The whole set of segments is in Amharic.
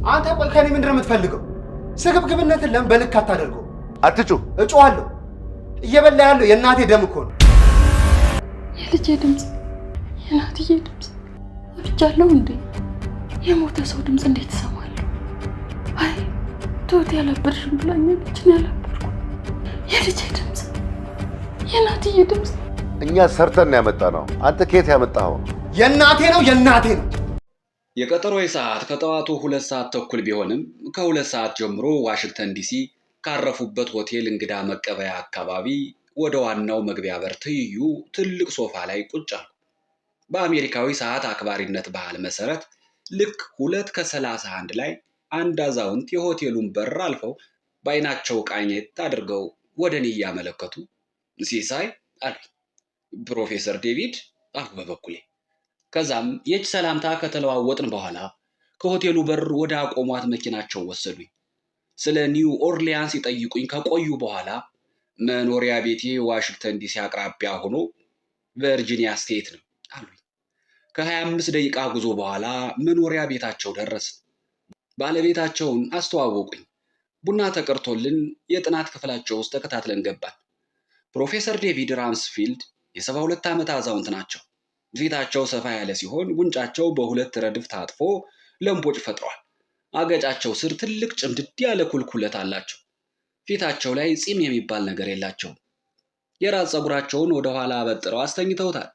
አንተ ቆይ ከኔ ምንድን ነው የምትፈልገው? ስግብግብነትን ለምን በልክ አታደርገው? አትጩ። እጮዋለሁ። እየበላ ያለው የእናቴ ደም እኮ ነው። የልጄ ድምፅ፣ የእናትዬ ድምፅ። አብጃለሁ እንዴ? የሞተ ሰው ድምፅ እንዴት እሰማለሁ? አይ ትሁት ያላበድሽም ብላኛለች። ያላበድኩ የልጄ ድምፅ፣ የእናትዬ ድምፅ። እኛ ሰርተን ያመጣ ነው። አንተ ከየት ያመጣኸው? የእናቴ ነው፣ የእናቴ ነው። የቀጠሮዬ ሰዓት ከጠዋቱ 2 ሰዓት ተኩል ቢሆንም ከ2 ሰዓት ጀምሮ ዋሽንግተን ዲሲ ካረፉበት ሆቴል እንግዳ መቀበያ አካባቢ ወደ ዋናው መግቢያ በር ትይዩ ትልቅ ሶፋ ላይ ቁጭ አልኩ። በአሜሪካዊ ሰዓት አክባሪነት ባህል መሰረት ልክ 2:31 ላይ አንድ አዛውንት የሆቴሉን በር አልፈው በአይናቸው ቃኘት አድርገው ወደ እኔ እያመለከቱ ሲሳይ አሉ። ፕሮፌሰር ዴቪድ አልኩ በበኩሌ። ከዛም የእጅ ሰላምታ ከተለዋወጥን በኋላ ከሆቴሉ በር ወደ አቆሟት መኪናቸው ወሰዱኝ። ስለ ኒው ኦርሊያንስ ይጠይቁኝ ከቆዩ በኋላ መኖሪያ ቤቴ ዋሽንግተን ዲሲ አቅራቢያ ሆኖ ቨርጂኒያ ስቴት ነው አሉኝ። ከ25 ደቂቃ ጉዞ በኋላ መኖሪያ ቤታቸው ደረስን። ባለቤታቸውን አስተዋወቁኝ። ቡና ተቀርቶልን የጥናት ክፍላቸው ውስጥ ተከታትለን ገባን። ፕሮፌሰር ዴቪድ ራምስፊልድ የ72 ዓመት አዛውንት ናቸው። ፊታቸው ሰፋ ያለ ሲሆን ጉንጫቸው በሁለት ረድፍ ታጥፎ ለምቦጭ ፈጥሯል። አገጫቸው ስር ትልቅ ጭምድድ ያለ ኩልኩለት አላቸው። ፊታቸው ላይ ፂም የሚባል ነገር የላቸውም። የራስ ፀጉራቸውን ወደ ኋላ አበጥረው አስተኝተውታል።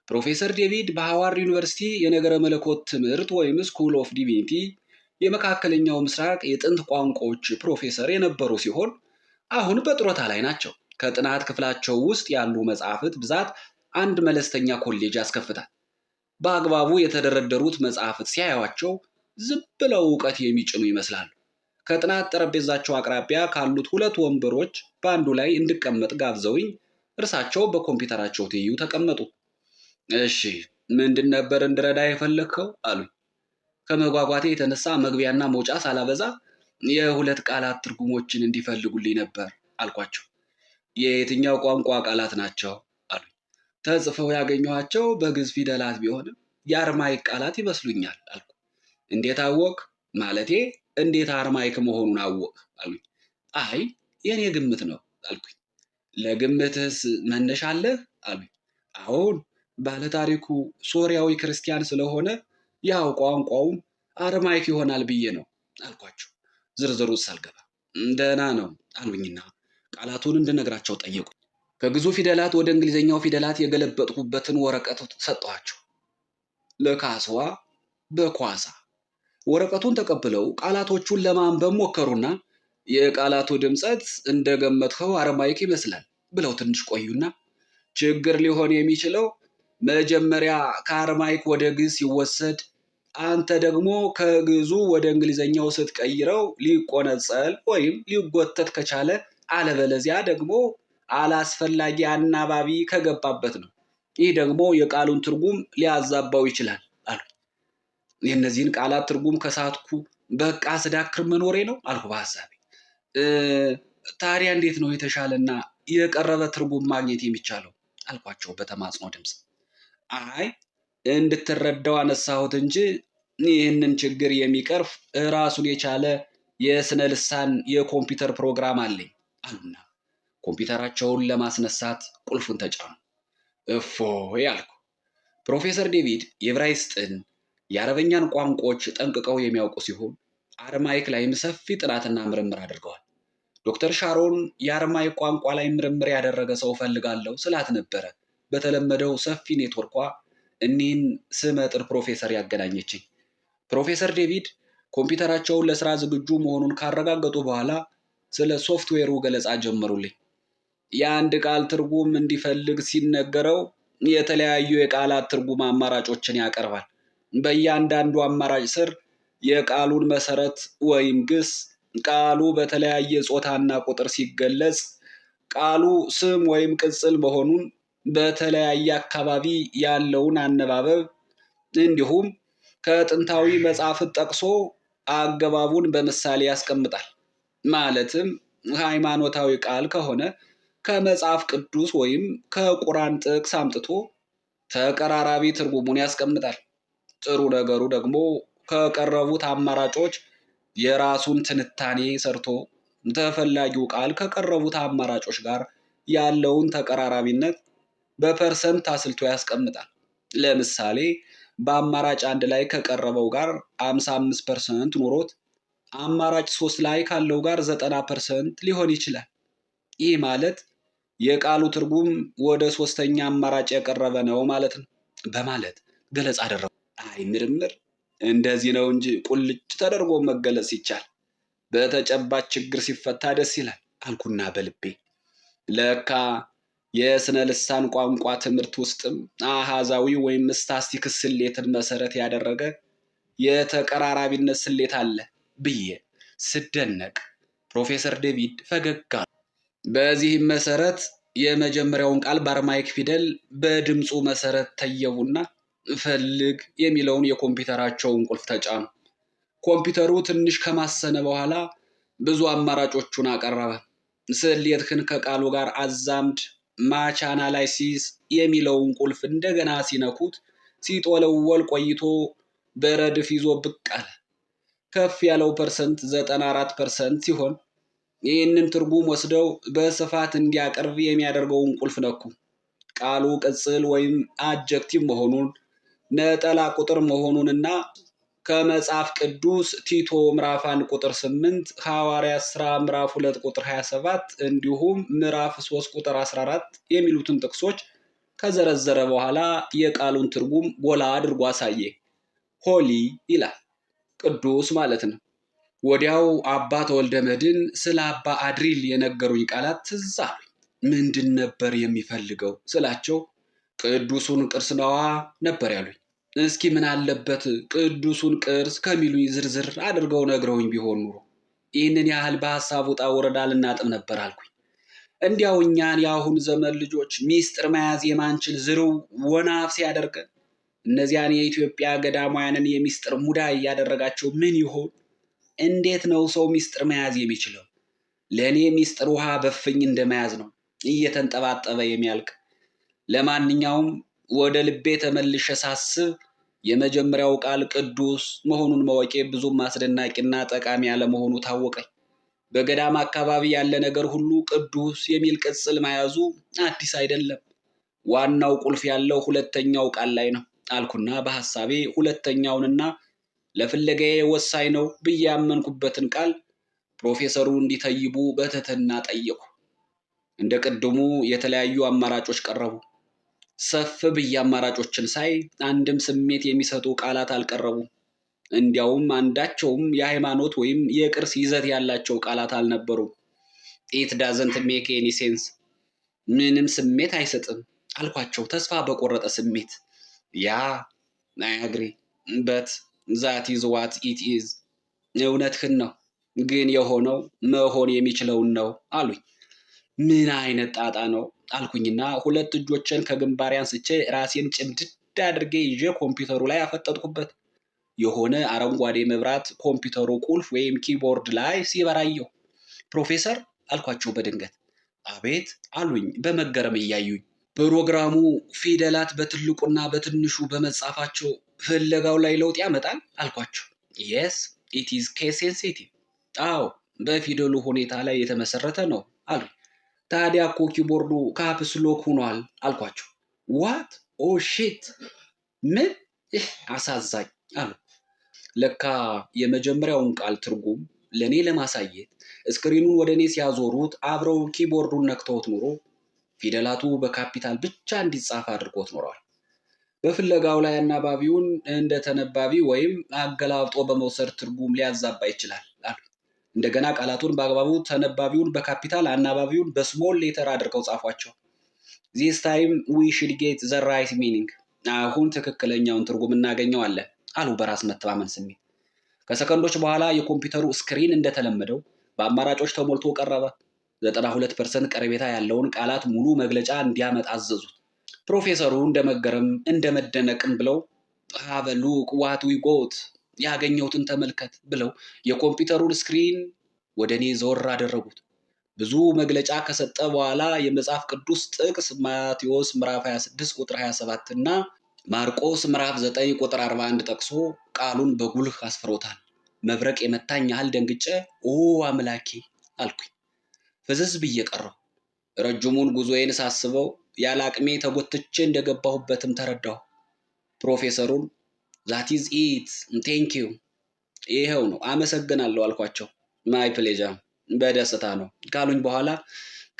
ፕሮፌሰር ዴቪድ በሃዋርድ ዩኒቨርሲቲ የነገረ መለኮት ትምህርት ወይም ስኩል ኦፍ ዲቪኒቲ የመካከለኛው ምስራቅ የጥንት ቋንቋዎች ፕሮፌሰር የነበሩ ሲሆን አሁን በጡረታ ላይ ናቸው። ከጥናት ክፍላቸው ውስጥ ያሉ መጽሐፍት ብዛት አንድ መለስተኛ ኮሌጅ ያስከፍታል። በአግባቡ የተደረደሩት መጽሐፍት ሲያዩዋቸው ዝም ብለው ዕውቀት የሚጭኑ ይመስላሉ። ከጥናት ጠረጴዛቸው አቅራቢያ ካሉት 2 ወንበሮች በአንዱ ላይ እንድቀመጥ ጋብዘውኝ እርሳቸው በኮምፒውተራቸው ትይዩ ተቀመጡ። እሺ ምንድን ነበር እንድረዳ የፈለግከው አሉኝ። ከመጓጓቴ የተነሳ መግቢያና መውጫ ሳላበዛ የ2 ቃላት ትርጉሞችን እንዲፈልጉልኝ ነበር አልኳቸው። የየትኛው ቋንቋ ቃላት ናቸው አሉኝ። ተጽፈው ያገኘኋቸው በግዕዝ ፊደላት ቢሆንም የአርማይክ ቃላት ይመስሉኛል አልኩ። እንዴት አወቅ? ማለቴ እንዴት አርማይክ መሆኑን አወቅ አሉኝ። አይ የኔ ግምት ነው አልኩኝ። ለግምትስ መነሻ አለህ አሉኝ። አሁን ባለታሪኩ ሶሪያዊ ክርስቲያን ስለሆነ ያው ቋንቋውም አርማይክ ይሆናል ብዬ ነው አልኳቸው። ዝርዝሩ ሳልገባ ደህና ነው አሉኝና ቃላቱን እንድነግራቸው ጠየቁኝ። ከግዕዙ ፊደላት ወደ እንግሊዘኛው ፊደላት የገለበጥኩበትን ወረቀት ሰጠኋቸው። ለካስዋ በኳሳ። ወረቀቱን ተቀብለው ቃላቶቹን ለማንበብ ሞከሩና የቃላቱ ድምጸት እንደገመትኸው አርማይክ ይመስላል ብለው ትንሽ ቆዩና ችግር ሊሆን የሚችለው መጀመሪያ ከአርማይክ ወደ ግዕዝ ሲወሰድ አንተ ደግሞ ከግዕዙ ወደ እንግሊዘኛው ስትቀይረው ሊቆነጸል ወይም ሊጎተት ከቻለ አለበለዚያ ደግሞ አላስፈላጊ አናባቢ ከገባበት ነው። ይህ ደግሞ የቃሉን ትርጉም ሊያዛባው ይችላል አሉ። የእነዚህን ቃላት ትርጉም ከሳትኩ በቃ ስዳክር መኖሬ ነው አልኩ በሐሳቤ። ታዲያ እንዴት ነው የተሻለና የቀረበ ትርጉም ማግኘት የሚቻለው አልኳቸው በተማጽኖ ድምፅ። አይ እንድትረዳው አነሳሁት እንጂ ይህንን ችግር የሚቀርፍ ራሱን የቻለ የስነ ልሳን የኮምፒውተር ፕሮግራም አለኝ አሉና ኮምፒውተራቸውን ለማስነሳት ቁልፉን ተጫኑ። እፎይ አልኩ። ፕሮፌሰር ዴቪድ የዕብራይስጥን የአረበኛን ቋንቋዎች ጠንቅቀው የሚያውቁ ሲሆን አርማይክ ላይም ሰፊ ጥናትና ምርምር አድርገዋል። ዶክተር ሻሮን የአርማይክ ቋንቋ ላይ ምርምር ያደረገ ሰው ፈልጋለሁ ስላት ነበረ በተለመደው ሰፊ ኔትወርኳ እኒህን ስመጥር ፕሮፌሰር ያገናኘችኝ። ፕሮፌሰር ዴቪድ ኮምፒውተራቸውን ለስራ ዝግጁ መሆኑን ካረጋገጡ በኋላ ስለ ሶፍትዌሩ ገለጻ ጀመሩልኝ። የአንድ ቃል ትርጉም እንዲፈልግ ሲነገረው የተለያዩ የቃላት ትርጉም አማራጮችን ያቀርባል። በእያንዳንዱ አማራጭ ስር የቃሉን መሰረት ወይም ግስ፣ ቃሉ በተለያየ ጾታና ቁጥር ሲገለጽ ቃሉ ስም ወይም ቅጽል መሆኑን፣ በተለያየ አካባቢ ያለውን አነባበብ እንዲሁም ከጥንታዊ መጽሐፍት ጠቅሶ አገባቡን በምሳሌ ያስቀምጣል። ማለትም ሃይማኖታዊ ቃል ከሆነ ከመጽሐፍ ቅዱስ ወይም ከቁርአን ጥቅስ አምጥቶ ተቀራራቢ ትርጉሙን ያስቀምጣል። ጥሩ ነገሩ ደግሞ ከቀረቡት አማራጮች የራሱን ትንታኔ ሰርቶ ተፈላጊው ቃል ከቀረቡት አማራጮች ጋር ያለውን ተቀራራቢነት በፐርሰንት አስልቶ ያስቀምጣል። ለምሳሌ በአማራጭ 1 ላይ ከቀረበው ጋር 55% ኑሮት አማራጭ 3 ላይ ካለው ጋር 90% ሊሆን ይችላል። ይህ ማለት የቃሉ ትርጉም ወደ 3ኛ አማራጭ የቀረበ ነው ማለት ነው በማለት ገለጻ አደረጉ። አይ ምርምር እንደዚህ ነው እንጂ ቁልጭ ተደርጎ መገለጽ ሲቻል በተጨባጭ ችግር ሲፈታ ደስ ይላል አልኩና በልቤ ለካ የስነ ልሳን ቋንቋ ትምህርት ውስጥም አሃዛዊ ወይም ስታስቲክስ ስሌትን መሰረት ያደረገ የተቀራራቢነት ስሌት አለ ብዬ ስደነቅ ፕሮፌሰር ዴቪድ ፈገግ አሉ። በዚህም መሰረት የመጀመሪያውን ቃል በአርማይክ ፊደል በድምፁ መሰረት ተየቡና ፈልግ የሚለውን የኮምፒውተራቸውን ቁልፍ ተጫኑ። ኮምፒውተሩ ትንሽ ከማሰነ በኋላ ብዙ አማራጮቹን አቀረበ። ስሌትህን ከቃሉ ጋር አዛምድ ማች አናላይሲስ የሚለውን ቁልፍ እንደገና ሲነኩት ሲጦለወል ቆይቶ በረድፍ ይዞ ብቅ አለ። ከፍ ያለው ፐርሰንት 94% ሲሆን ይህንን ትርጉም ወስደው በስፋት እንዲያቀርብ የሚያደርገውን ቁልፍ ነኩ። ቃሉ ቅጽል ወይም አጀክቲቭ መሆኑን፣ ነጠላ ቁጥር መሆኑንና ከመጽሐፍ ቅዱስ ቲቶ ምዕራፍ 1 ቁጥር 8፣ ሐዋርያት ሥራ ምዕራፍ 2 ቁጥር 27 እንዲሁም ምዕራፍ 3 ቁጥር 14 የሚሉትን ጥቅሶች ከዘረዘረ በኋላ የቃሉን ትርጉም ጎላ አድርጎ አሳየ። ሆሊ ይላል፣ ቅዱስ ማለት ነው። ወዲያው አባ ተወልደ መድኅን ስለ አባ አድሪል የነገሩኝ ቃላት ትዝ አሉኝ። ምንድን ነበር የሚፈልገው ስላቸው ቅዱሱን ቅርስ ነዋ ነበር ያሉኝ። እስኪ ምን አለበት ቅዱሱን ቅርስ ከሚሉኝ ዝርዝር አድርገው ነግረውኝ ቢሆን ኑሮ ይህንን ያህል በሐሳብ ውጣ ወረዳ ልናጥም ነበር አልኩኝ። እንዲያው እኛን የአሁን ዘመን ልጆች ሚስጥር መያዝ የማንችል ዝርው ወናፍ ሲያደርገን እነዚያን የኢትዮጵያ ገዳማውያንን የሚስጥር ሙዳይ ያደረጋቸው ምን ይሆን? እንዴት ነው ሰው ሚስጥር መያዝ የሚችለው? ለእኔ ሚስጥር ውሃ በፍኝ እንደመያዝ ነው፣ እየተንጠባጠበ የሚያልቅ። ለማንኛውም ወደ ልቤ ተመልሼ ሳስብ የመጀመሪያው ቃል ቅዱስ መሆኑን ማወቄ ብዙም አስደናቂና ጠቃሚ ያለመሆኑ ታወቀኝ። በገዳም አካባቢ ያለ ነገር ሁሉ ቅዱስ የሚል ቅጽል መያዙ አዲስ አይደለም። ዋናው ቁልፍ ያለው ሁለተኛው ቃል ላይ ነው አልኩና በሐሳቤ ሁለተኛውንና ለፍለጋዬ ወሳኝ ነው ብዬ ያመንኩበትን ቃል ፕሮፌሰሩ እንዲተይቡ በትህትና ጠየቁ። እንደ ቅድሙ የተለያዩ አማራጮች ቀረቡ። ሰፍ ብዬ አማራጮችን ሳይ አንድም ስሜት የሚሰጡ ቃላት አልቀረቡም። እንዲያውም አንዳቸውም የሃይማኖት ወይም የቅርስ ይዘት ያላቸው ቃላት አልነበሩም። ኢት ዳዘንት ሜክ ኤኒ ሴንስ፣ ምንም ስሜት አይሰጥም አልኳቸው ተስፋ በቆረጠ ስሜት። ያ አይ አግሪ በት ዛት ኢዝ ዋት ኢት ኢዝ፣ እውነትህን ነው ግን የሆነው መሆን የሚችለውን ነው አሉኝ። ምን አይነት ጣጣ ነው አልኩኝና ሁለት እጆችን ከግንባሬ አንስቼ ራሴን ጭምድድ አድርጌ ይዤ ኮምፒውተሩ ላይ አፈጠጥኩበት። የሆነ አረንጓዴ መብራት ኮምፒውተሩ ቁልፍ ወይም ኪቦርድ ላይ ሲበራየው። ፕሮፌሰር አልኳቸው በድንገት። አቤት አሉኝ በመገረም እያዩኝ። ፕሮግራሙ ፊደላት በትልቁና በትንሹ በመጻፋቸው ፍለጋው ላይ ለውጥ ያመጣል አልኳቸው። የስ ኢት ኢዝ ኬስ ሴንሲቲቭ፣ አዎ በፊደሉ ሁኔታ ላይ የተመሰረተ ነው አሉ። ታዲያ እኮ ኪቦርዱ ካፕስ ሎክ ሆኗል አልኳቸው። ዋት ኦ ሺት፣ ምን አሳዛኝ አሉ። ለካ የመጀመሪያውን ቃል ትርጉም ለእኔ ለማሳየት እስክሪኑን ወደ እኔ ሲያዞሩት አብረው ኪቦርዱን ነክተውት ኑሮ ፊደላቱ በካፒታል ብቻ እንዲጻፍ አድርጎት ኖሯል። በፍለጋው ላይ አናባቢውን እንደ ተነባቢ ወይም አገላብጦ በመውሰድ ትርጉም ሊያዛባ ይችላል አሉ። እንደገና ቃላቱን በአግባቡ ተነባቢውን በካፒታል አናባቢውን በስሞል ሌተር አድርገው ጻፏቸው። ዚስ ታይም ዊ ሽድ ጌት ዘ ራይት ሚኒንግ፣ አሁን ትክክለኛውን ትርጉም እናገኘዋለን አሉ በራስ መተማመን ስሜት። ከሰከንዶች በኋላ የኮምፒውተሩ ስክሪን እንደተለመደው በአማራጮች ተሞልቶ ቀረበ። 92% ቀረቤታ ያለውን ቃላት ሙሉ መግለጫ እንዲያመጣ አዘዙት። ፕሮፌሰሩ እንደመገረም እንደመደነቅም ብለው ሃቭ ኤ ሉክ ዋት ዊ ጎት፣ ያገኘሁትን ተመልከት ብለው የኮምፒውተሩን ስክሪን ወደ እኔ ዘወር አደረጉት። ብዙ መግለጫ ከሰጠ በኋላ የመጽሐፍ ቅዱስ ጥቅስ ማቴዎስ ምዕራፍ 26 ቁጥር 27 እና ማርቆስ ምዕራፍ 9 ቁጥር 41 ጠቅሶ ቃሉን በጉልህ አስፍሮታል። መብረቅ የመታኝ ያህል ደንግጬ ኦ አምላኬ አልኩኝ። ፍዝዝ ብዬ ቀረሁ። ረጅሙን ጉዞዬን ሳስበው ያለ አቅሜ ተጎትቼ እንደገባሁበትም ተረዳሁ። ፕሮፌሰሩን ዛት ኢዝ ኢት ቴንክ ዩ ይሄው ነው አመሰግናለሁ አልኳቸው። ማይ ፕሌጀር በደስታ ነው ካሉኝ በኋላ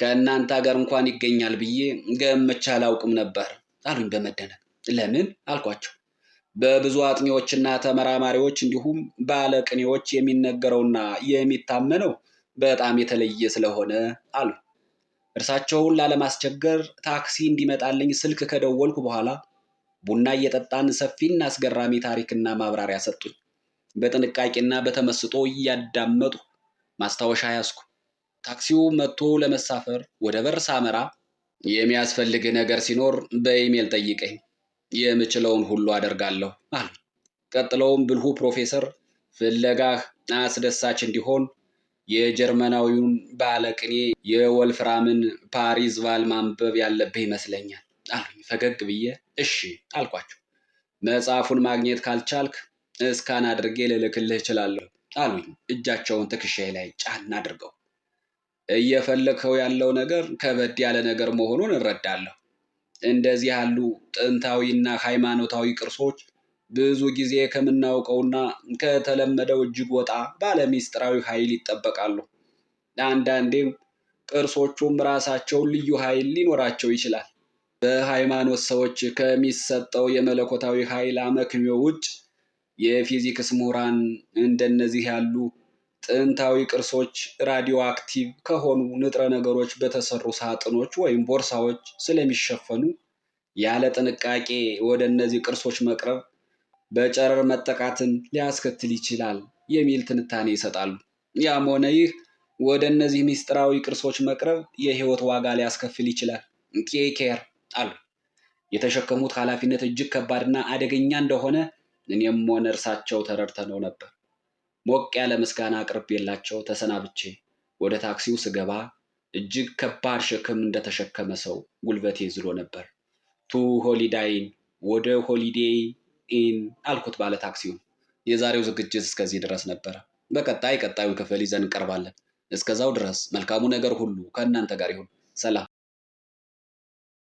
ከእናንተ ሀገር እንኳን ይገኛል ብዬ ገምቼ አላውቅም ነበር አሉኝ በመደነቅ። ለምን አልኳቸው። በብዙ አጥኚዎችና ተመራማሪዎች እንዲሁም ባለቅኔዎች የሚነገረውና የሚታመነው በጣም የተለየ ስለሆነ አሉ። እርሳቸውን ላለማስቸገር ታክሲ እንዲመጣልኝ ስልክ ከደወልኩ በኋላ ቡና እየጠጣን ሰፊና አስገራሚ ታሪክና ማብራሪያ ሰጡኝ። በጥንቃቄና በተመስጦ እያዳመጡ ማስታወሻ ያዝኩ። ታክሲው መጥቶ ለመሳፈር ወደ በር ሳመራ የሚያስፈልግ ነገር ሲኖር በኢሜል ጠይቀኝ፣ የምችለውን ሁሉ አደርጋለሁ አሉ። ቀጥለውም ብልሁ ፕሮፌሰር ፍለጋህ አስደሳች እንዲሆን የጀርመናዊውን ባለቅኔ የወልፍራምን ፓሪዝቫል ማንበብ ያለብህ ይመስለኛል አሉኝ። ፈገግ ብዬ እሺ አልኳቸው። መጽሐፉን ማግኘት ካልቻልክ እስካን አድርጌ ልልክልህ እችላለሁ አሉኝ፣ እጃቸውን ትከሻዬ ላይ ጫን አድርገው። እየፈለግኸው ያለው ነገር ከበድ ያለ ነገር መሆኑን እረዳለሁ። እንደዚህ ያሉ ጥንታዊና ሃይማኖታዊ ቅርሶች ብዙ ጊዜ ከምናውቀውና ከተለመደው እጅግ ወጣ ባለ ሚስጥራዊ ኃይል ይጠበቃሉ። አንዳንዴም ቅርሶቹም ራሳቸውን ልዩ ኃይል ሊኖራቸው ይችላል። በሃይማኖት ሰዎች ከሚሰጠው የመለኮታዊ ኃይል አመክንዮ ውጭ የፊዚክስ ምሁራን እንደነዚህ ያሉ ጥንታዊ ቅርሶች ራዲዮ አክቲቭ ከሆኑ ንጥረ ነገሮች በተሰሩ ሳጥኖች ወይም ቦርሳዎች ስለሚሸፈኑ ያለ ጥንቃቄ ወደ እነዚህ ቅርሶች መቅረብ በጨረር መጠቃትን ሊያስከትል ይችላል የሚል ትንታኔ ይሰጣሉ። ያም ሆነ ይህ ወደ እነዚህ ሚስጥራዊ ቅርሶች መቅረብ የህይወት ዋጋ ሊያስከፍል ይችላል። ኬር አሉ። የተሸከሙት ኃላፊነት እጅግ ከባድና አደገኛ እንደሆነ እኔም ሆነ እርሳቸው ተረድተነው ነበር። ሞቅ ያለ ምስጋና አቅርቤላቸው ተሰናብቼ ወደ ታክሲው ስገባ እጅግ ከባድ ሸክም እንደተሸከመ ሰው ጉልበቴ ዝሎ ነበር። ቱ ሆሊዳይን ወደ ሆሊዴይ ኢን አልኩት ባለ ታክሲውን። የዛሬው ዝግጅት እስከዚህ ድረስ ነበረ። በቀጣዩ ክፍል ይዘን እንቀርባለን። እስከዛው ድረስ መልካሙ ነገር ሁሉ ከእናንተ ጋር ይሁን። ሰላም።